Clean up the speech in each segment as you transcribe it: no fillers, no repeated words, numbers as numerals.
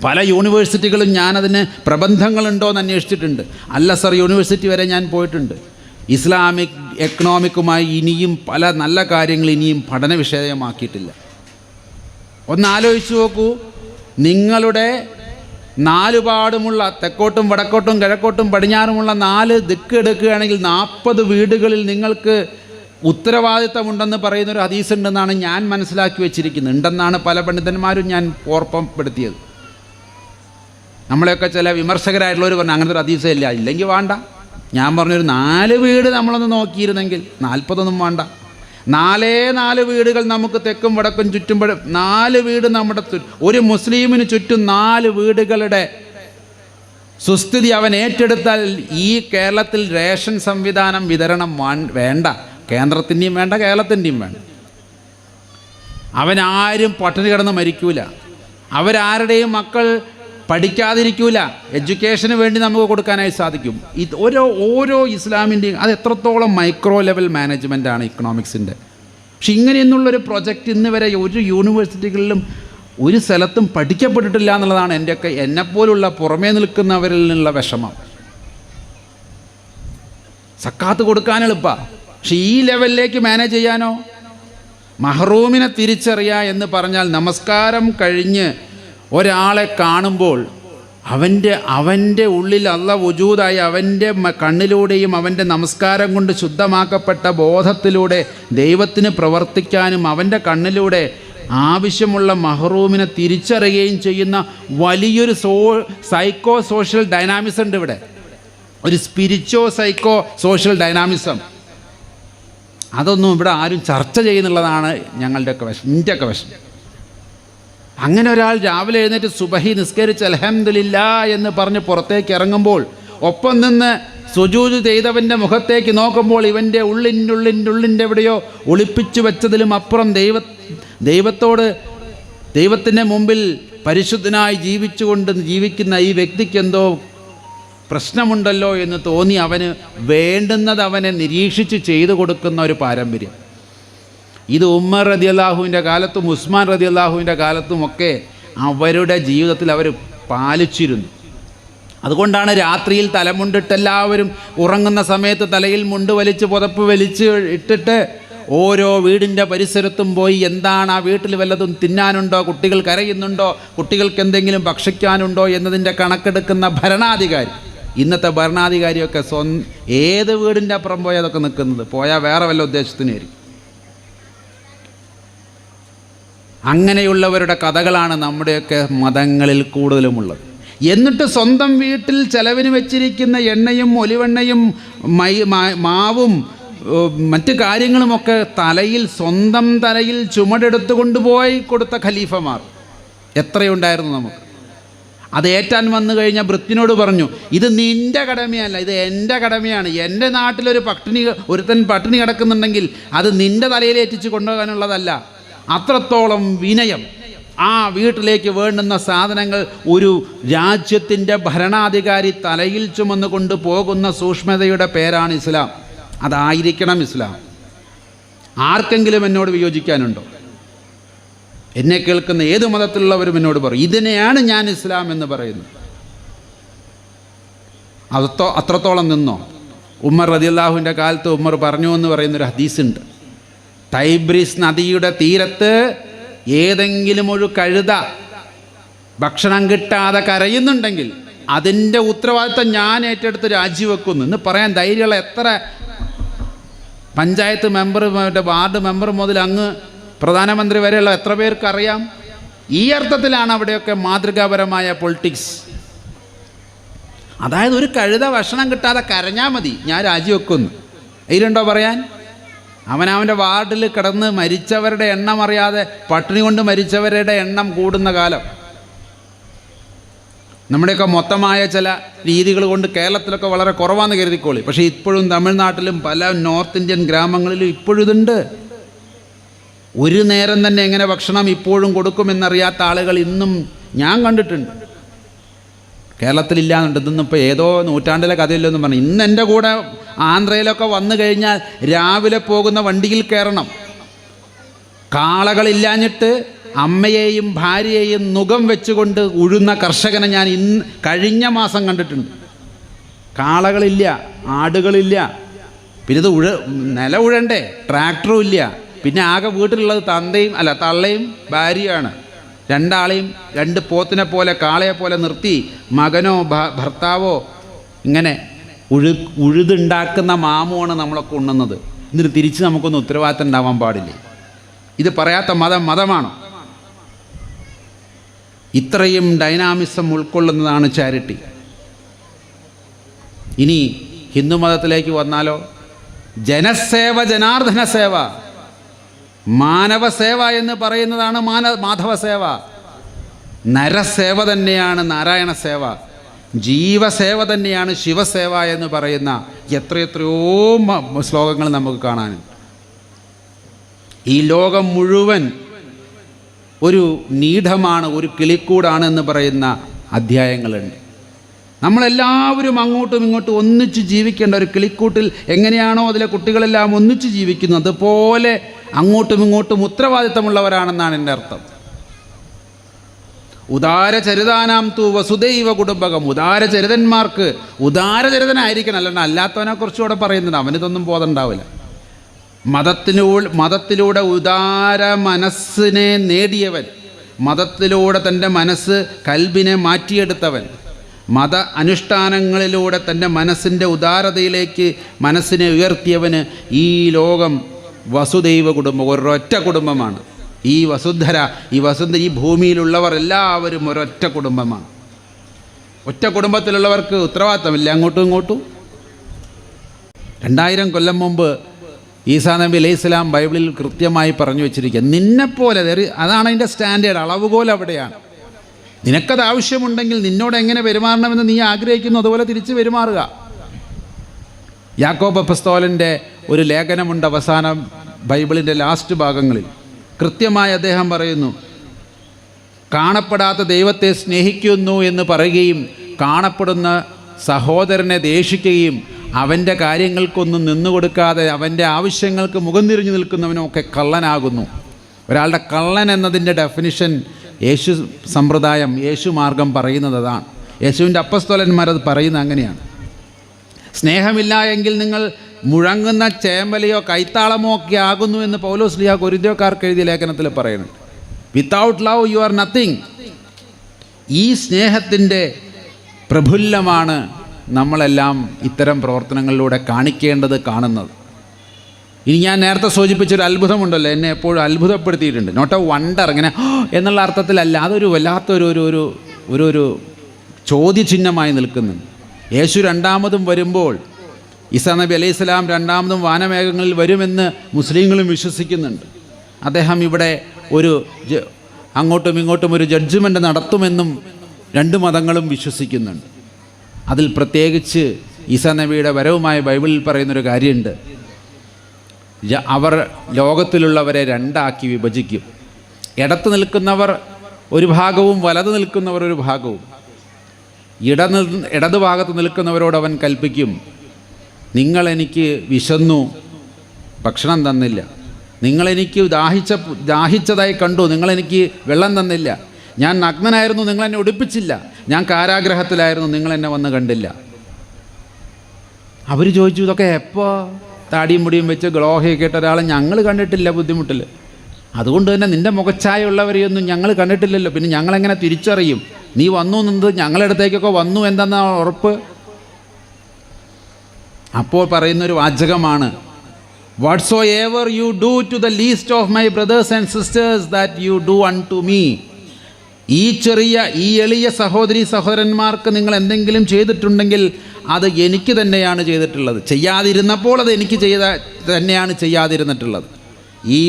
പല യൂണിവേഴ്സിറ്റികളും ഞാനതിന് പ്രബന്ധങ്ങളുണ്ടോയെന്ന് അന്വേഷിച്ചിട്ടുണ്ട്. അൽ-അസ്ഹർ യൂണിവേഴ്സിറ്റി വരെ ഞാൻ പോയിട്ടുണ്ട്. ഇസ്ലാമിക് എക്കണോമിക്കുമായി ഇനിയും പല നല്ല കാര്യങ്ങൾ ഇനിയും പഠന വിഷയമാക്കിയിട്ടില്ല. ഒന്നാലോചിച്ച് നോക്കൂ, നിങ്ങളുടെ നാലുപാടുമുള്ള തെക്കോട്ടും വടക്കോട്ടും കിഴക്കോട്ടും പടിഞ്ഞാറുമുള്ള 4 ദിക്ക് എടുക്കുകയാണെങ്കിൽ 40 വീടുകളിൽ നിങ്ങൾക്ക് ഉത്തരവാദിത്തമുണ്ടെന്ന് പറയുന്നൊരു ഹദീസ് ഉണ്ടെന്നാണ് ഞാൻ മനസ്സിലാക്കി വെച്ചിരിക്കുന്നത്. ഉണ്ടെന്നാണ് പല പണ്ഡിതന്മാരും ഞാൻ ഓർമ്മപ്പെടുത്തിയത്. നമ്മളെയൊക്കെ ചില വിമർശകരായിട്ടുള്ളവർ പറഞ്ഞു അങ്ങനത്തെ ഒരു ഹദീസേ ഇല്ല, ഇല്ലെങ്കിൽ വേണ്ട. ഞാൻ പറഞ്ഞൊരു 4 വീട് നമ്മളൊന്ന് നോക്കിയിരുന്നെങ്കിൽ 40 വേണ്ട. 4 വീടുകൾ നമുക്ക് തെക്കും വടക്കും ചുറ്റും 4 വീട് നമ്മുടെ ഒരു മുസ്ലിമിന് ചുറ്റും 4 വീടുകളുടെ സുസ്ഥിതി അവൻ ഏറ്റെടുത്താൽ ഈ കേരളത്തിൽ റേഷൻ സംവിധാനം വിതരണം വേണ്ട, കേന്ദ്രത്തിൻ്റെയും വേണ്ട, കേരളത്തിൻ്റെയും വേണ്ട. അവനാരും പട്ടിണി കിടന്ന് മരിക്കൂല, അവരാരുടെയും മക്കൾ പഠിക്കാതിരിക്കൂല. എഡ്യൂക്കേഷന് വേണ്ടി നമുക്ക് കൊടുക്കാനായി സാധിക്കും. ഇത് ഓരോ ഇസ്ലാമിൻ്റെയും അത് എത്രത്തോളം മൈക്രോ ലെവൽ മാനേജ്മെൻറ്റാണ് ഇക്കണോമിക്സിൻ്റെ. പക്ഷെ ഇങ്ങനെയൊന്നുള്ളൊരു പ്രൊജക്റ്റ് ഇന്ന് വരെ ഒരു യൂണിവേഴ്സിറ്റികളിലും ഒരു സ്ഥലത്തും പഠിക്കപ്പെട്ടിട്ടില്ല എന്നുള്ളതാണ് എൻ്റെയൊക്കെ എന്നെപ്പോലുള്ള പുറമേ നിൽക്കുന്നവരിൽ നിന്നുള്ള വിഷമം. സക്കാത്ത് കൊടുക്കാൻ എളുപ്പമാണ്, പക്ഷെ ഈ ലെവലിലേക്ക് മാനേജ് ചെയ്യാനോ? മഹ്റൂമിനെ തിരിച്ചറിയുക എന്ന് പറഞ്ഞാൽ നമസ്കാരം കഴിഞ്ഞ് ഒരാളെ കാണുമ്പോൾ അവൻ്റെ ഉള്ളിൽ അല്ലാഹ് വജൂദായി അവൻ്റെ കണ്ണിലൂടെയും അവൻ്റെ നമസ്കാരം കൊണ്ട് ശുദ്ധമാക്കപ്പെട്ട ബോധത്തിലൂടെ ദൈവത്തിന് പ്രവർത്തിക്കാനും അവൻ്റെ കണ്ണിലൂടെ ആവശ്യമുള്ള മഹ്റൂമിനെ തിരിച്ചറിയുകയും ചെയ്യുന്ന വലിയൊരു സൈക്കോ സോഷ്യൽ ഡൈനാമിസം ഉണ്ട് ഇവിടെ. ഒരു സ്പിരിച്വോ സൈക്കോ സോഷ്യൽ ഡൈനാമിസം. അതൊന്നും ഇവിടെ ആരും ചർച്ച ചെയ്യുന്നുള്ളതാണ് ഞങ്ങളുടെയൊക്കെ വിഷമം, എൻ്റെയൊക്കെ വിഷമം. അങ്ങനെ ഒരാൾ രാവിലെ എഴുന്നേറ്റ് സുബഹി നിസ്കരിച്ച് അൽഹംദുലില്ലാ എന്ന് പറഞ്ഞ് പുറത്തേക്ക് ഇറങ്ങുമ്പോൾ ഒപ്പം നിന്ന് സുജൂദ് ചെയ്തവൻ്റെ മുഖത്തേക്ക് നോക്കുമ്പോൾ ഇവൻ്റെ ഉള്ളിൻ്റെ എവിടെയോ ഒളിപ്പിച്ചു വെച്ചതിലും അപ്പുറം ദൈവത്തിൻ്റെ മുമ്പിൽ പരിശുദ്ധനായി ജീവിക്കുന്ന ഈ വ്യക്തിക്ക് എന്തോ പ്രശ്നമുണ്ടല്ലോ എന്ന് തോന്നി അവന് വേണ്ടുന്നത് അവനെ നിരീക്ഷിച്ച് ചെയ്തു കൊടുക്കുന്ന ഒരു പാരമ്പര്യം. ഇത് ഉമർ റളിയല്ലാഹുവിൻ്റെ കാലത്തും ഉസ്മാൻ റളിയല്ലാഹുവിൻ്റെ കാലത്തുമൊക്കെ അവരുടെ ജീവിതത്തിൽ അവർ പാലിച്ചിരുന്നു. അതുകൊണ്ടാണ് രാത്രിയിൽ തലമുണ്ടിട്ട് എല്ലാവരും ഉറങ്ങുന്ന സമയത്ത് തലയിൽ മുണ്ട് വലിച്ച് പുതപ്പ് വലിച്ച് ഇട്ടിട്ട് ഓരോ വീടിൻ്റെ പരിസരത്തും പോയി എന്താണ് ആ വീട്ടിൽ വല്ലതും തിന്നാനുണ്ടോ, കുട്ടികൾ കരയുന്നുണ്ടോ, കുട്ടികൾക്ക് എന്തെങ്കിലും ഭക്ഷിക്കാനുണ്ടോ എന്നതിൻ്റെ കണക്കെടുക്കുന്ന ഭരണാധികാരി. ഇന്നത്തെ ഭരണാധികാരിയൊക്കെ ഏത് വീടിൻ്റെ അപ്പുറം പോയാൽ അതൊക്കെ നിൽക്കുന്നത്, പോയാൽ വേറെ വല്ല ഉദ്ദേശത്തിനായിരിക്കും. അങ്ങനെയുള്ളവരുടെ കഥകളാണ് നമ്മുടെയൊക്കെ മതങ്ങളിൽ കൂടുതലുമുള്ളത്. എന്നിട്ട് സ്വന്തം വീട്ടിൽ ചെലവിന് വെച്ചിരിക്കുന്ന എണ്ണയും ഒലിവെണ്ണയും മാവും മറ്റ് കാര്യങ്ങളുമൊക്കെ സ്വന്തം തലയിൽ ചുമടെടുത്ത് കൊണ്ടുപോയി കൊടുത്ത ഖലീഫമാർ എത്രയുണ്ടായിരുന്നു നമുക്ക്. അത് ഏറ്റാൻ വന്നു കഴിഞ്ഞാൽ ഭൃത്യനോട് പറഞ്ഞു, ഇത് നിൻ്റെ കടമയല്ല, ഇത് എൻ്റെ കടമയാണ്. എൻ്റെ ഒരുത്തൻ പട്ടിണി കിടക്കുന്നുണ്ടെങ്കിൽ അത് നിൻ്റെ തലയിൽ ഏറ്റിച്ച് കൊണ്ടുപോകാനുള്ളതല്ല. അത്രത്തോളം വിനയം. ആ വീട്ടിലേക്ക് വേണ്ടുന്ന സാധനങ്ങൾ ഒരു രാജ്യത്തിൻ്റെ ഭരണാധികാരി തലയിൽ ചുമന്നു കൊണ്ട് പോകുന്ന സൂക്ഷ്മതയുടെ പേരാണ് ഇസ്ലാം. അതായിരിക്കണം ഇസ്ലാം. ആർക്കെങ്കിലും എന്നോട് വിയോജിക്കാനുണ്ടോ? എന്നെ കേൾക്കുന്ന ഏത് മതത്തിലുള്ളവരും എന്നോട് പറയും ഇതിനെയാണ് ഞാൻ ഇസ്ലാം എന്ന് പറയുന്നത്. അത്രത്തോളം നിന്നോ? ഉമർ റളിയല്ലാഹുവിൻ്റെ കാലത്ത് ഉമർ പറഞ്ഞു എന്ന് പറയുന്നൊരു ഹദീസുണ്ട്. ടൈബ്രീസ് നദിയുടെ തീരത്ത് ഏതെങ്കിലും ഒരു കഴുത ഭക്ഷണം കിട്ടാതെ കരയുന്നുണ്ടെങ്കിൽ അതിൻ്റെ ഉത്തരവാദിത്തം ഞാൻ ഏറ്റെടുത്ത് രാജിവെക്കുന്നു എന്ന് പറയാൻ ധൈര്യമുള്ള എത്ര പഞ്ചായത്ത് മെമ്പർ, വാർഡ് മെമ്പർ മുതൽ അങ്ങ് പ്രധാനമന്ത്രി വരെയുള്ള എത്ര പേർക്കറിയാം? ഈ അർത്ഥത്തിലാണ് അവിടെയൊക്കെ മാതൃകാപരമായ പൊളിറ്റിക്സ്. അതായത് ഒരു കഴുത ഭക്ഷണം കിട്ടാതെ കരഞ്ഞാൽ മതി, ഞാൻ രാജിവെക്കുന്നു. ഇതിലുണ്ടോ പറയാൻ? അവനവൻ്റെ വാർഡിൽ കിടന്ന് മരിച്ചവരുടെ എണ്ണം അറിയാതെ പട്ടിണി കൊണ്ട് മരിച്ചവരുടെ എണ്ണം കൂടുന്ന കാലം. നമ്മുടെയൊക്കെ മൊത്തമായ ചില രീതികൾ കൊണ്ട് കേരളത്തിലൊക്കെ വളരെ കുറവാന്ന് കരുതിക്കോളി. പക്ഷേ ഇപ്പോഴും തമിഴ്നാട്ടിലും പല നോർത്ത് ഇന്ത്യൻ ഗ്രാമങ്ങളിലും ഇപ്പോഴും ഇതുണ്ട്. ഒരു നേരം തന്നെ എങ്ങനെ ഭക്ഷണം ഇപ്പോഴും കൊടുക്കുമെന്നറിയാത്ത ആളുകൾ ഇന്നും ഞാൻ കണ്ടിട്ടുണ്ട്. കേരളത്തിലില്ലാന്നുണ്ട്. ഇതൊന്നും ഇപ്പോൾ ഏതോ നൂറ്റാണ്ടിലെ കഥയില്ലെന്നും പറഞ്ഞു. ഇന്ന് എൻ്റെ കൂടെ ആന്ധ്രയിലൊക്കെ വന്നു കഴിഞ്ഞാൽ രാവിലെ പോകുന്ന വണ്ടിയിൽ കയറണം. കാളകളില്ലാഞ്ഞിട്ട് അമ്മയെയും ഭാര്യയെയും നുകം വെച്ചുകൊണ്ട് ഉഴുന്ന കർഷകനെ ഞാൻ കഴിഞ്ഞ മാസം കണ്ടിട്ടുണ്ട്. കാളകളില്ല, ആടുകളില്ല, പിന്നെ ഇത് നില ഉഴണ്ടേ, ട്രാക്ടറും ഇല്ല. പിന്നെ ആകെ വീട്ടിലുള്ളത് തള്ളയും ഭാര്യയാണ്. രണ്ടാളെയും രണ്ട് പോത്തിനെ പോലെ കാളയെ പോലെ നിർത്തി മകനോ ഭർത്താവോ ഇങ്ങനെ ഉഴുതുണ്ടാക്കുന്ന മാമുമാണ് നമ്മളൊക്കെ ഉണ്ണുന്നത്. എന്നിട്ട് തിരിച്ച് നമുക്കൊന്നും ഉത്തരവാദിത്തം ഉണ്ടാവാൻ പാടില്ലേ? ഇത് പറയാത്ത മതമാണോ? ഇത്രയും ഡൈനാമിസം ഉൾക്കൊള്ളുന്നതാണ് ചാരിറ്റി. ഇനി ഹിന്ദു മതത്തിലേക്ക് വന്നാലോ, ജനസേവ, ജനാർദ്ദന സേവ, മാനവസേവ എന്ന് പറയുന്നതാണ് മാധവസേവ. നരസേവ തന്നെയാണ് നാരായണ സേവ, ജീവസേവ തന്നെയാണ് ശിവസേവ എന്ന് പറയുന്ന എത്രയോ ശ്ലോകങ്ങൾ നമുക്ക് കാണാനുണ്ട്. ഈ ലോകം മുഴുവൻ ഒരു നീഢമാണ്, ഒരു കിളിക്കൂടാണ് എന്ന് പറയുന്ന അധ്യായങ്ങളുണ്ട്. നമ്മളെല്ലാവരും അങ്ങോട്ടും ഇങ്ങോട്ടും ഒന്നിച്ച് ജീവിക്കേണ്ട ഒരു കിളിക്കൂട്ടിൽ എങ്ങനെയാണോ അതിലെ കുട്ടികളെല്ലാം ഒന്നിച്ച് ജീവിക്കുന്നത്, അതുപോലെ അങ്ങോട്ടും ഇങ്ങോട്ടും ഉത്തരവാദിത്തമുള്ളവരാണെന്നാണ് എൻ്റെ അർത്ഥം. ഉദാരചരിതാനാം തു വസുദൈവ കുടുംബകം. ഉദാരചരിതന്മാർക്ക് ഉദാരചരിതനായിരിക്കണം, അല്ലാത്തവനെ കുറിച്ചുകൂടെ പറയുന്നുണ്ട്. അവനിതൊന്നും ബോധം ഉണ്ടാവില്ല. മതത്തിലൂടെ ഉദാര മനസ്സിനെ നേടിയവൻ, മതത്തിലൂടെ തൻ്റെ മനസ്സ് കൽബിനെ മാറ്റിയെടുത്തവൻ, മത അനുഷ്ഠാനങ്ങളിലൂടെ തൻ്റെ മനസ്സിൻ്റെ ഉദാരതയിലേക്ക് മനസ്സിനെ ഉയർത്തിയവന് ഈ ലോകം വസുദൈവ കുടുംബം, ഒരൊറ്റ കുടുംബമാണ്. ഈ ഈ ഭൂമിയിലുള്ളവർ എല്ലാവരും ഒരൊറ്റ കുടുംബമാണ്. ഒറ്റ കുടുംബത്തിലുള്ളവർക്ക് ഉത്തരവാദിത്തമില്ല അങ്ങോട്ടും ഇങ്ങോട്ടും. 2000 കൊല്ലം മുമ്പ് ഈസാ നബി അലൈഹി സ്വലാം ബൈബിളിൽ കൃത്യമായി പറഞ്ഞു വെച്ചിരിക്കുക, നിന്നെപ്പോലെ. അതാണ് അതിൻ്റെ സ്റ്റാൻഡേർഡ്, അളവുകോൽ അവിടെയാണ്. നിനക്കത് ആവശ്യമുണ്ടെങ്കിൽ നിന്നോട് എങ്ങനെ പെരുമാറണമെന്ന് നീ ആഗ്രഹിക്കുന്നു അതുപോലെ തിരിച്ച് പെരുമാറുക. യാക്കോബ് അപ്പസ്തോലൻ്റെ ഒരു ലേഖനമുണ്ട് അവസാനം ബൈബിളിൻ്റെ ലാസ്റ്റ് ഭാഗങ്ങളിൽ. കൃത്യമായി അദ്ദേഹം പറയുന്നു, കാണപ്പെടാത്ത ദൈവത്തെ സ്നേഹിക്കുന്നു എന്ന് പറയുകയും കാണപ്പെടുന്ന സഹോദരനെ ദേഷിക്കുകയും അവൻ്റെ കാര്യങ്ങൾക്കൊന്നും നിന്നുകൊടുക്കാതെ അവൻ്റെ ആവശ്യങ്ങൾക്ക് മുഖം തിരിഞ്ഞു നിൽക്കുന്നവനുമൊക്കെ കള്ളനാകുന്നു. ഒരാളുടെ കള്ളൻ എന്നതിൻ്റെ ഡെഫിനിഷൻ യേശു സമ്പ്രദായം, യേശു മാർഗം പറയുന്നത് അതാണ്. യേശുവിൻ്റെ അപ്പസ്തോലന്മാരത് പറയുന്നത് അങ്ങനെയാണ്. സ്നേഹമില്ല എങ്കിൽ നിങ്ങൾ മുഴങ്ങുന്ന ചേമ്പലയോ കൈത്താളമോ ഒക്കെ ആകുന്നു എന്ന് പൗലോസ് ലീഹ കൊരിന്ത്യക്കാർക്ക് എഴുതിയ ലേഖനത്തിൽ പറയുന്നുണ്ട്. Without love you are nothing. ഈ സ്നേഹത്തിൻ്റെ പ്രഫുല്ലമാണ് നമ്മളെല്ലാം ഇത്തരം പ്രവർത്തനങ്ങളിലൂടെ കാണുന്നത്. ഇനി ഞാൻ നേരത്തെ സൂചിപ്പിച്ചൊരു അത്ഭുതമുണ്ടല്ലോ, എന്നെ എപ്പോഴും അത്ഭുതപ്പെടുത്തിയിട്ടുണ്ട്. നോട്ട് എ വണ്ടർ, ഇങ്ങനെ എന്നുള്ള അർത്ഥത്തിലല്ല, അതൊരു വല്ലാത്തൊരു ചോദ്യചിഹ്നമായി നിൽക്കുന്നുണ്ട്. യേശു രണ്ടാമതും വരുമ്പോൾ, ഈസാ നബി അലൈഹി സ്വലാം രണ്ടാമതും വാനമേഘങ്ങളിൽ വരുമെന്ന് മുസ്ലിങ്ങളും വിശ്വസിക്കുന്നുണ്ട്. അദ്ദേഹം ഇവിടെ അങ്ങോട്ടും ഇങ്ങോട്ടും ഒരു ജഡ്ജ്മെൻറ്റ് നടത്തുമെന്നും രണ്ട് മതങ്ങളും വിശ്വസിക്കുന്നുണ്ട്. അതിൽ പ്രത്യേകിച്ച് ഈസാ നബിയുടെ വരവുമായി ബൈബിളിൽ പറയുന്നൊരു കാര്യമുണ്ട്. അവർ ലോകത്തിലുള്ളവരെ രണ്ടാക്കി വിഭജിക്കും. ഇടത്ത് നിൽക്കുന്നവർ ഒരു ഭാഗവും വലത് നിൽക്കുന്നവർ ഒരു ഭാഗവും. ഇടതു ഭാഗത്ത് നിൽക്കുന്നവരോട് അവൻ കൽപ്പിക്കും, നിങ്ങളെനിക്ക് വിശന്നു, ഭക്ഷണം തന്നില്ല. നിങ്ങളെനിക്ക് ദാഹിച്ചതായി കണ്ടു, നിങ്ങളെനിക്ക് വെള്ളം തന്നില്ല. ഞാൻ നഗ്നനായിരുന്നു, നിങ്ങളെന്നെ ഉടുപ്പിച്ചില്ല. ഞാൻ കാരാഗ്രഹത്തിലായിരുന്നു, നിങ്ങളെന്നെ വന്ന് കണ്ടില്ല. അവർ ചോദിച്ചു, ഇതൊക്കെ എപ്പോൾ? താടിയും മുടിയും വെച്ച് ഗ്ലോഹയൊക്കെ ഇട്ട ഒരാളെ ഞങ്ങൾ കണ്ടിട്ടില്ല ബുദ്ധിമുട്ടിൽ. അതുകൊണ്ട് തന്നെ നിൻ്റെ മുഖച്ഛായുള്ളവരെയൊന്നും ഞങ്ങൾ കണ്ടിട്ടില്ലല്ലോ, പിന്നെ ഞങ്ങളെങ്ങനെ തിരിച്ചറിയും നീ വന്നു എന്നത്? ഞങ്ങളുടെ അടുത്തേക്കൊക്കെ വന്നു എന്തെന്നാണ് ഉറപ്പ്? അപ്പോൾ പറയുന്നൊരു വാചകമാണ്, whatsoever you do to the least of my brothers and sisters that you do unto me. ഈ എളിയ സഹോദരി സഹോദരന്മാർക്ക് നിങ്ങൾ എന്തെങ്കിലും ചെയ്തിട്ടുണ്ടെങ്കിൽ അത് എനിക്ക് തന്നെയാണ് ചെയ്തിട്ടുള്ളത്. ചെയ്യാതിരുന്നപ്പോൾ അത് എനിക്ക് തന്നെയാണ് ചെയ്യാതിരുന്നിട്ടുള്ളത്. ഈ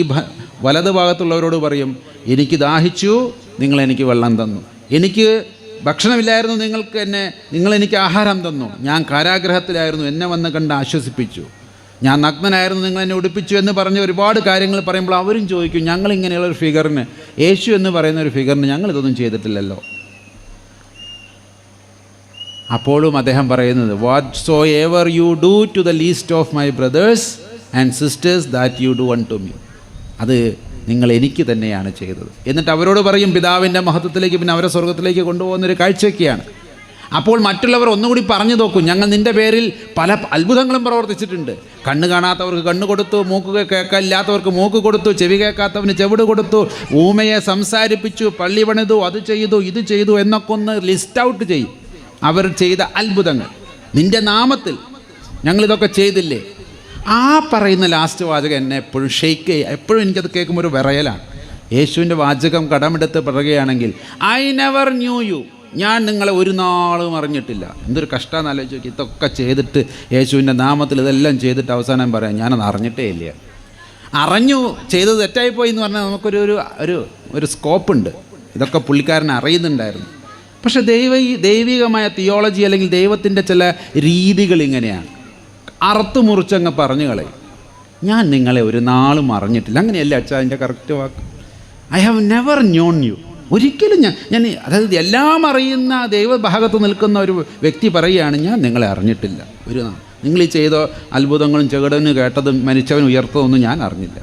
വലതു ഭാഗത്തുള്ളവരോട് പറയും, എനിക്ക് ദാഹിച്ചു, നിങ്ങളെനിക്ക് വെള്ളം തന്നു. എനിക്ക് ഭക്ഷണമില്ലായിരുന്നു, നിങ്ങളെനിക്ക് ആഹാരം തന്നു. ഞാൻ കാരാഗ്രഹത്തിലായിരുന്നു, എന്നെ വന്ന് കണ്ട് ആശ്വസിപ്പിച്ചു. ഞാൻ നഗ്നനായിരുന്നു, നിങ്ങളെന്നെ ഉടുപ്പിച്ചു എന്ന് പറഞ്ഞ് ഒരുപാട് കാര്യങ്ങൾ പറയുമ്പോൾ അവരും ചോദിക്കും, ഞങ്ങളിങ്ങനെയുള്ളൊരു ഫിഗറിന്, യേശു എന്ന് പറയുന്ന ഒരു ഫിഗറിന് ഞങ്ങളിതൊന്നും ചെയ്തിട്ടില്ലല്ലോ. അപ്പോഴും അദ്ദേഹം പറയുന്നത്, whatsoever you do to the least of my brothers and sisters that you do unto me. അത് നിങ്ങൾ എനിക്ക് തന്നെയാണ് ചെയ്തത്. എന്നിട്ട് അവരോട് പറയും പിതാവിൻ്റെ മഹത്വത്തിലേക്ക്, പിന്നെ അവരെ സ്വർഗത്തിലേക്ക് കൊണ്ടുപോകുന്നൊരു കാഴ്ചയൊക്കെയാണ്. അപ്പോൾ മറ്റുള്ളവർ ഒന്നുകൂടി പറഞ്ഞു നോക്കും, ഞങ്ങൾ നിൻ്റെ പേരിൽ പല അത്ഭുതങ്ങളും പ്രവർത്തിച്ചിട്ടുണ്ട്. കണ്ണ് കാണാത്തവർക്ക് കണ്ണ് കൊടുത്തു, മൂക്ക് കേൾക്കാനില്ലാത്തവർക്ക് മൂക്ക് കൊടുത്തു, ചെവി കേൾക്കാത്തവന് ചെവിട് കൊടുത്തു, ഊമയെ സംസാരിപ്പിച്ചു, പള്ളി പണിതു, അത് ചെയ്തു, ഇത് ചെയ്തു എന്നൊക്കെ ഒന്ന് ലിസ്റ്റ് ഔട്ട് ചെയ്യും അവർ ചെയ്ത അത്ഭുതങ്ങൾ. നിൻ്റെ നാമത്തിൽ ഞങ്ങളിതൊക്കെ ചെയ്തില്ലേ? ആ പറയുന്ന ലാസ്റ്റ് വാചകം എന്നെ എപ്പോഴും ഷെയ്ക്ക് ചെയ്യുക. എപ്പോഴും എനിക്കത് കേൾക്കുമ്പോൾ ഒരു വിറയലാണ്. യേശുവിൻ്റെ വാചകം കടമെടുത്ത് പറയുകയാണെങ്കിൽ ഐ നെവർ ന്യൂ യു, ഞാൻ നിങ്ങളെ ഒരു നാളും അറിഞ്ഞിട്ടില്ല. എന്തൊരു കഷ്ടമെന്ന് ആലോചിച്ച് നോക്കി. ഇതൊക്കെ ചെയ്തിട്ട് യേശുവിൻ്റെ നാമത്തിൽ ഇതെല്ലാം ചെയ്തിട്ട് അവസാനം പറയാം ഞാനത് അറിഞ്ഞിട്ടേ ഇല്ല. അറിഞ്ഞു ചെയ്തത് തെറ്റായിപ്പോയി എന്ന് പറഞ്ഞാൽ നമുക്കൊരു ഒരു സ്കോപ്പുണ്ട്. ഇതൊക്കെ പുള്ളിക്കാരൻ അറിയുന്നുണ്ടായിരുന്നു. പക്ഷേ ദൈവികമായ തിയോളജി അല്ലെങ്കിൽ ദൈവത്തിൻ്റെ ചില രീതികൾ ഇങ്ങനെയാണ്. അറുത്ത് മുറിച്ചങ്ങ് പറഞ്ഞു കളയും, ഞാൻ നിങ്ങളെ ഒരു നാളും അറിഞ്ഞിട്ടില്ല. അങ്ങനെയല്ല അച്ഛാ അതിൻ്റെ കറക്റ്റ് വാക്ക്. I have never known you. ഒരിക്കലും ഞാൻ അതായത് എല്ലാം അറിയുന്ന ദൈവഭാഗത്ത് നിൽക്കുന്ന ഒരു വ്യക്തി പറയുകയാണ് ഞാൻ നിങ്ങളെ അറിഞ്ഞിട്ടില്ല ഒരു നാൾ. നിങ്ങൾ ഈ ചെയ്ത അത്ഭുതങ്ങളും ചെകിടന് കേട്ടതും മരിച്ചവൻ ഉയർത്തതൊന്നും ഞാൻ അറിഞ്ഞില്ല.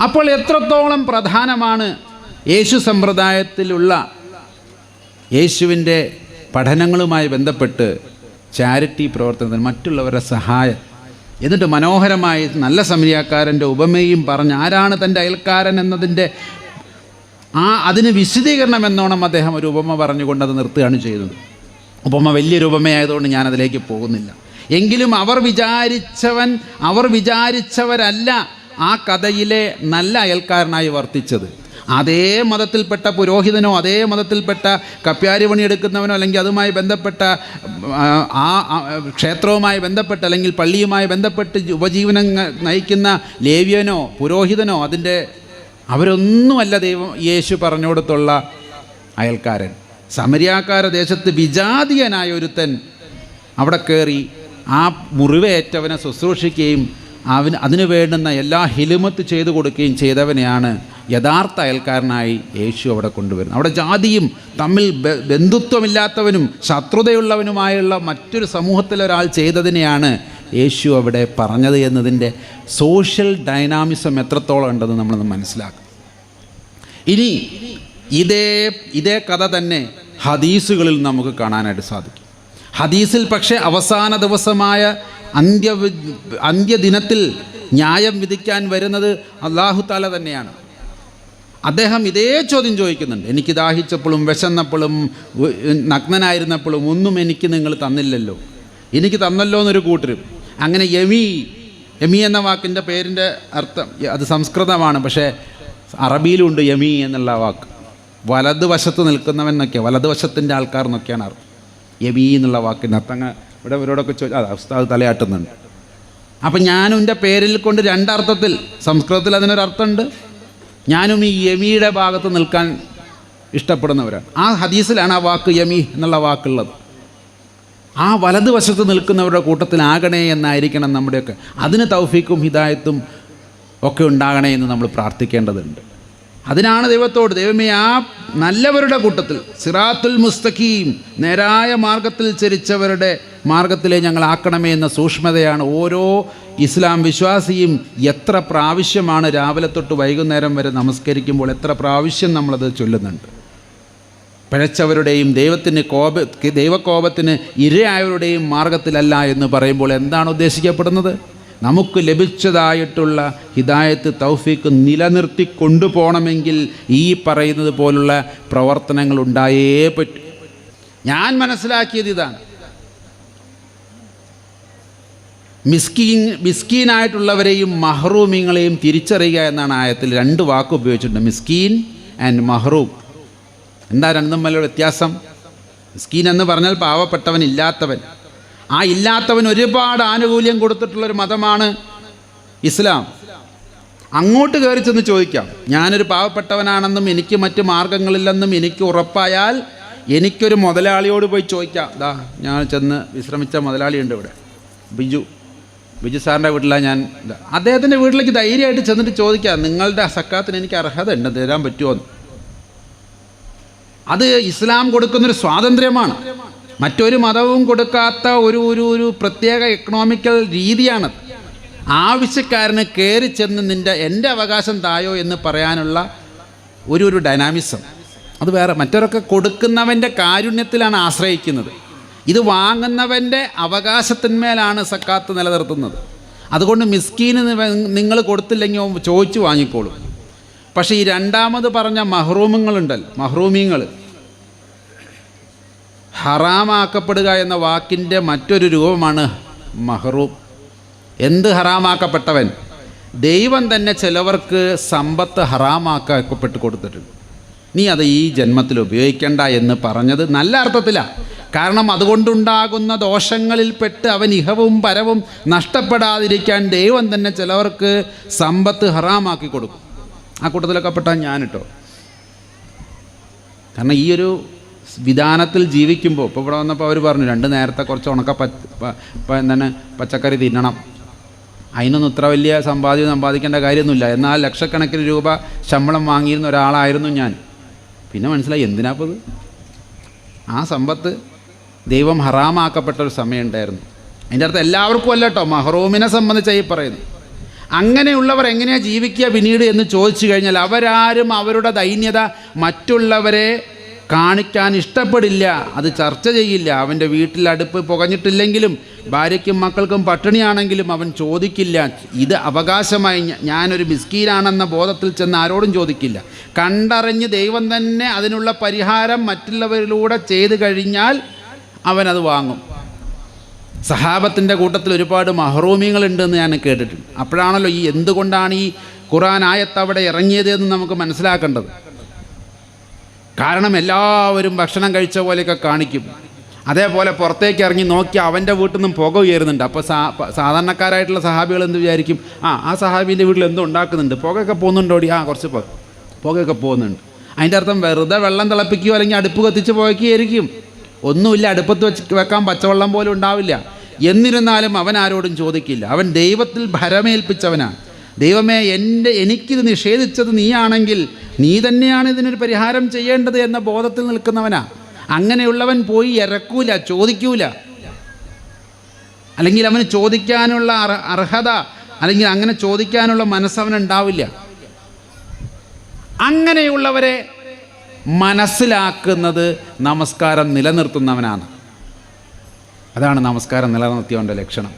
അപ്പോൾ എത്രത്തോളം പ്രധാനമാണ് യേശു സമ്പ്രദായത്തിലുള്ള യേശുവിൻ്റെ പഠനങ്ങളുമായി ബന്ധപ്പെട്ട് ചാരിറ്റി പ്രവർത്തനത്തിന് മറ്റുള്ളവരുടെ സഹായം. എന്നിട്ട് മനോഹരമായി നല്ല സമരിയാക്കാരൻ്റെ ഉപമയും പറഞ്ഞ് ആരാണ് തൻ്റെ അയൽക്കാരൻ എന്നതിൻ്റെ അതിന് വിശദീകരണം എന്നോണം അദ്ദേഹം ഒരു ഉപമ പറഞ്ഞുകൊണ്ട് അത് നിർത്തുകയാണ് ചെയ്യുന്നത്. ഉപമ വലിയൊരു ഉപമയായതുകൊണ്ട് ഞാനതിലേക്ക് പോകുന്നില്ല. എങ്കിലും അവർ വിചാരിച്ചവരല്ല ആ കഥയിലെ നല്ല അയൽക്കാരനായി വർത്തിച്ചത്. അതേ മതത്തിൽപ്പെട്ട പുരോഹിതനോ അതേ മതത്തിൽപ്പെട്ട കപ്യാരി പണിയെടുക്കുന്നവനോ അല്ലെങ്കിൽ അതുമായി ബന്ധപ്പെട്ട ആ ക്ഷേത്രവുമായി ബന്ധപ്പെട്ട് അല്ലെങ്കിൽ പള്ളിയുമായി ബന്ധപ്പെട്ട് ഉപജീവനം നയിക്കുന്ന ലേവ്യനോ പുരോഹിതനോ അവരൊന്നുമല്ല യേശു പറഞ്ഞുകൊടുത്തുള്ള അയൽക്കാരൻ. സമരിയാക്കാര ദേശത്ത് വിജാതീയനായ ഒരുത്തൻ അവിടെ കയറി ആ മുറിവേറ്റവനെ ശുശ്രൂഷിക്കുകയും അതിനു വേണ്ടുന്ന എല്ലാ ഹിലുമത്ത് ചെയ്തു കൊടുക്കുകയും ചെയ്തവനെയാണ് യഥാർത്ഥ അയൽക്കാരനായി യേശു അവിടെ കൊണ്ടുവരുന്നത്. അവിടെ ജാതിയും തമ്മിൽ ബന്ധുത്വമില്ലാത്തവനും ശത്രുതയുള്ളവനുമായുള്ള മറ്റൊരു സമൂഹത്തിലൊരാൾ ചെയ്തതിനെയാണ് യേശു അവിടെ പറഞ്ഞത് എന്നതിൻ്റെ സോഷ്യൽ ഡൈനാമിസം എത്രത്തോളം ഉണ്ടെന്ന് നമ്മളൊന്ന് മനസ്സിലാക്കും. ഇനി ഇതേ കഥ തന്നെ ഹദീസുകളിൽ നമുക്ക് കാണാനായിട്ട് സാധിക്കും. ഹദീസിൽ പക്ഷേ അവസാന ദിവസമായ അന്ത്യദിനത്തിൽ ന്യായം വിധിക്കാൻ വരുന്നത് അല്ലാഹു തആല തന്നെയാണ്. അദ്ദേഹം ഇതേ ചോദ്യം ചോദിക്കുന്നുണ്ട്. എനിക്ക് ദാഹിച്ചപ്പോഴും വിശന്നപ്പോഴും നഗ്നനായിരുന്നപ്പോഴും ഒന്നും എനിക്ക് നിങ്ങൾ തന്നില്ലല്ലോ, എനിക്ക് തന്നല്ലോ എന്നൊരു കൂട്ടരും. അങ്ങനെ യമി എന്ന വാക്കിൻ്റെ പേരിൻ്റെ അർത്ഥം അത് സംസ്കൃതമാണ്, പക്ഷേ അറബിയിലുണ്ട് യമി എന്നുള്ള വാക്ക്. വലതുവശത്ത് നിൽക്കുന്നവൻ എന്നൊക്കെ, വലതുവശത്തിൻ്റെ ആൾക്കാർ എന്നൊക്കെയാണ് അർത്ഥം. യമി എന്നുള്ള വാക്കിൻ്റെ അർത്ഥം ഇവിടെ ഇവരോടൊക്കെ ഉസ്താദ് തലയാട്ടുന്നുണ്ട്. അപ്പം ഞാനും എൻ്റെ പേരിൽ കൊണ്ട് രണ്ടർത്ഥത്തിൽ, സംസ്കൃതത്തിൽ അതിനൊരർത്ഥമുണ്ട്. ഞാനും ഈ യമീയുടെ ഭാഗത്ത് നിൽക്കാൻ ഇഷ്ടപ്പെടുന്നവരാണ്. ആ ഹദീസിലാണ് ആ വാക്ക് യമി എന്നുള്ള വാക്കുള്ളത്. ആ വലതുവശത്ത് നിൽക്കുന്നവരുടെ കൂട്ടത്തിലാകണേ എന്നായിരിക്കണം നമ്മുടെയൊക്കെ. അതിന് തൗഫീക്കും ഹിദായത്തും ഒക്കെ ഉണ്ടാകണേ എന്ന് നമ്മൾ പ്രാർത്ഥിക്കേണ്ടതുണ്ട്. അതിനാണ് ദൈവത്തോട്, ദൈവമേ ആ നല്ലവരുടെ കൂട്ടത്തിൽ, സിറാത്തുൽ മുസ്തഖീം, നേരായ മാർഗത്തിൽ ചരിച്ചവരുടെ മാർഗത്തിലെ ഞങ്ങളാക്കണമേ എന്ന സൂക്ഷ്മതയാണ് ഓരോ ഇസ്ലാം വിശ്വാസിയും എത്ര പ്രാവശ്യമാണ് രാവിലെ തൊട്ട് വൈകുന്നേരം വരെ നമസ്കരിക്കുമ്പോൾ എത്ര പ്രാവശ്യം നമ്മളത് ചൊല്ലുന്നുണ്ട്. പിഴച്ചവരുടെയും ദൈവകോപത്തിന് ഇരയായവരുടെയും മാർഗത്തിലല്ല എന്ന് പറയുമ്പോൾ എന്താണ് ഉദ്ദേശിക്കപ്പെടുന്നത്? നമുക്ക് ലഭിച്ചതായിട്ടുള്ള ഹിദായത്ത് തൗഫീക്ക് നിലനിർത്തി കൊണ്ടുപോകണമെങ്കിൽ ഈ പറയുന്നത് പോലുള്ള പ്രവർത്തനങ്ങൾ ഉണ്ടായേ പറ്റൂ. ഞാൻ മനസ്സിലാക്കിയത് ഇതാണ്. മിസ്കീനായിട്ടുള്ളവരെയും മഹ്റൂമിങ്ങളെയും തിരിച്ചറിയുക എന്നാണ് ആയത്തിൽ രണ്ട് വാക്ക് ഉപയോഗിച്ചിട്ടുണ്ട്, മിസ്കീൻ ആൻഡ് മഹ്റൂം. എന്താ രണ്ടും തമ്മിലുള്ള വ്യത്യാസം? മിസ്കീൻ എന്ന് പറഞ്ഞാൽ പാവപ്പെട്ടവൻ, ഇല്ലാത്തവൻ. ആ ഇല്ലാത്തവൻ ഒരുപാട് ആനുകൂല്യം കൊടുത്തിട്ടുള്ളൊരു മതമാണ് ഇസ്ലാം. അങ്ങോട്ട് കയറി ചെന്ന് ചോദിക്കാം, ഞാനൊരു പാവപ്പെട്ടവനാണെന്നും എനിക്ക് മറ്റ് മാർഗങ്ങളില്ലെന്നും എനിക്ക് ഉറപ്പായാൽ എനിക്കൊരു മുതലാളിയോട് പോയി ചോദിക്കാം. ദാ ഞാൻ ചെന്ന് വിശ്രമിച്ച മുതലാളിയുണ്ട് ഇവിടെ, ബിജു സാറിൻ്റെ വീട്ടിലാണ് ഞാൻ. അദ്ദേഹത്തിൻ്റെ വീട്ടിലേക്ക് ധൈര്യമായിട്ട് ചെന്നിട്ട് ചോദിക്കാം, നിങ്ങളുടെ സക്കാത്തിന് എനിക്ക് അർഹത ഉണ്ട്, തരാൻ പറ്റുമോ എന്ന്. അത് ഇസ്ലാം കൊടുക്കുന്നൊരു സ്വാതന്ത്ര്യമാണ്. മറ്റൊരു മതവും കൊടുക്കാത്ത ഒരു പ്രത്യേക എക്കണോമിക്കൽ രീതിയാണത്. ആവശ്യക്കാരന് കയറി ചെന്ന് എൻ്റെ അവകാശം തായോ എന്ന് പറയാനുള്ള ഒരു ഡൈനാമിസം അത് വേറെ. മറ്റവരൊക്കെ കൊടുക്കുന്നവൻ്റെ കാരുണ്യത്തിലാണ് ആശ്രയിക്കുന്നത്. ഇത് വാങ്ങുന്നവൻ്റെ അവകാശത്തിന്മേലാണ് സക്കാത്ത് നിലനിർത്തുന്നത്. അതുകൊണ്ട് മിസ്കീന് നിങ്ങൾ കൊടുത്തില്ലെങ്കിൽ ചോദിച്ചു വാങ്ങിക്കോളും. പക്ഷേ ഈ രണ്ടാമത് പറഞ്ഞ മഹ്റൂമുകളുണ്ടല്ലോ, മഹ്റൂമീങ്ങൾ, ഹറാമാക്കപ്പെടുക എന്ന വാക്കിൻ്റെ മറ്റൊരു രൂപമാണ് മഹ്റൂം. എന്ത് ഹറാമാക്കപ്പെട്ടവൻ? ദൈവം തന്നെ ചിലവർക്ക് സമ്പത്ത് ഹറാമാക്കപ്പെട്ട് കൊടുത്തിട്ടുണ്ട്. നീ അത് ഈ ജന്മത്തിൽ ഉപയോഗിക്കണ്ട എന്ന് പറഞ്ഞത് നല്ല അർത്ഥത്തിലാണ്. കാരണം അതുകൊണ്ടുണ്ടാകുന്ന ദോഷങ്ങളിൽപ്പെട്ട് അവൻ ഇഹവും പരവും നഷ്ടപ്പെടാതിരിക്കാൻ ദൈവം തന്നെ ചിലവർക്ക് സമ്പത്ത് ഹറാമാക്കി കൊടുക്കും. ആ കൂട്ടത്തിലൊക്കെ പെട്ടാൽ ഞാൻ കേട്ടോ. കാരണം ഈ ഒരു വിധാനത്തിൽ ജീവിക്കുമ്പോൾ ഇപ്പോൾ ഇവിടെ വന്നപ്പോൾ അവർ പറഞ്ഞു 2 നേരത്തെ കുറച്ച് എന്താണ് പച്ചക്കറി തിന്നണം. അതിനൊന്നും ഇത്ര വലിയ സമ്പാദിക്കേണ്ട കാര്യമൊന്നുമില്ല. എന്നാൽ ലക്ഷക്കണക്കിന് രൂപ ശമ്പളം വാങ്ങിയിരുന്ന ഒരാളായിരുന്നു ഞാൻ. പിന്നെ മനസ്സിലായി എന്തിനാപ്പത്. ആ സമ്പത്ത് ദൈവം ഹറാമാക്കപ്പെട്ടൊരു സമയമുണ്ടായിരുന്നു. അതിൻ്റെ അർത്ഥം എല്ലാവർക്കും അല്ല കേട്ടോ, മഹ്റൂമിനെ സംബന്ധിച്ചായി പറയുന്നു. അങ്ങനെയുള്ളവർ എങ്ങനെയാണ് ജീവിക്കുക പിന്നീട് എന്ന് ചോദിച്ചു കഴിഞ്ഞാൽ അവരാരും അവരുടെ ദൈന്യത മറ്റുള്ളവരെ കാണിക്കാൻ ഇഷ്ടപ്പെടില്ല, അത് ചർച്ച ചെയ്യില്ല. അവൻ്റെ വീട്ടിൽ അടുപ്പ് പുകഞ്ഞിട്ടില്ലെങ്കിലും ഭാര്യയ്ക്കും മക്കൾക്കും പട്ടിണിയാണെങ്കിലും അവൻ ചോദിക്കില്ല. ഇത് അവകാശമായി ഞാനൊരു മിസ്കീനാണെന്ന ബോധത്തിൽ ചെന്ന് ആരോടും ചോദിക്കില്ല. കണ്ടറിഞ്ഞ് ദൈവം തന്നെ അതിനുള്ള പരിഹാരം മറ്റുള്ളവരിലൂടെ ചെയ്തു കഴിഞ്ഞാൽ അവനത് വാങ്ങും. സഹാബത്തിൻ്റെ കൂട്ടത്തിൽ ഒരുപാട് മഹ്റൂമികളുണ്ടെന്ന് ഞാൻ കേട്ടിട്ടുണ്ട്. അപ്പോഴാണല്ലോ ഈ എന്തുകൊണ്ടാണ് ഈ ഖുർആൻ ആയത്ത് അവിടെ ഇറങ്ങിയത് എന്ന് നമുക്ക് മനസ്സിലാക്കേണ്ടത്. കാരണം എല്ലാവരും ഭക്ഷണം കഴിച്ച പോലെയൊക്കെ കാണിക്കും. അതേപോലെ പുറത്തേക്ക് ഇറങ്ങി നോക്കി അവൻ്റെ വീട്ടിൽ നിന്നും പുക ഉയരുന്നുണ്ട്. അപ്പോൾ സാധാരണക്കാരായിട്ടുള്ള സഹാബികൾ എന്ത് വിചാരിക്കും? ആ സഹാബീൻ്റെ വീട്ടിൽ എന്തോ ഉണ്ടാക്കുന്നുണ്ട്, പുകയൊക്കെ പോകുന്നുണ്ടോടി, കുറച്ച് പുകയൊക്കെ പോകുന്നുണ്ട്. അതിൻ്റെ അർത്ഥം വെറുതെ വെള്ളം തിളപ്പിക്കുകയോ അല്ലെങ്കിൽ അടുപ്പ് കത്തിച്ച് പുകയ്ക്കുകയായിരിക്കും. ഒന്നുമില്ല, അടുപ്പത്ത് വെക്കാൻ പച്ചവെള്ളം പോലും ഉണ്ടാവില്ല. എന്നിരുന്നാലും അവൻ ആരോടും ചോദിക്കില്ല. അവൻ ദൈവത്തിൽ ഭരമേൽപ്പിച്ചവനാണ്. ദൈവമേ, എനിക്കിത് നിഷേധിച്ചത് നീയാണെങ്കിൽ നീ തന്നെയാണ് ഇതിനൊരു പരിഹാരം ചെയ്യേണ്ടത് എന്ന ബോധത്തിൽ നിൽക്കുന്നവനാ. അങ്ങനെയുള്ളവൻ പോയി ഇറക്കൂല, ചോദിക്കൂല. അല്ലെങ്കിൽ അവന് ചോദിക്കാനുള്ള അർഹത അല്ലെങ്കിൽ അങ്ങനെ ചോദിക്കാനുള്ള മനസ്സവനുണ്ടാവില്ല. അങ്ങനെയുള്ളവരെ മനസ്സിലാക്കുന്നത് നമസ്കാരം നിലനിർത്തുന്നവനാണ്. അതാണ് നമസ്കാരം നിലനിർത്തിയവൻ്റെ ലക്ഷണം.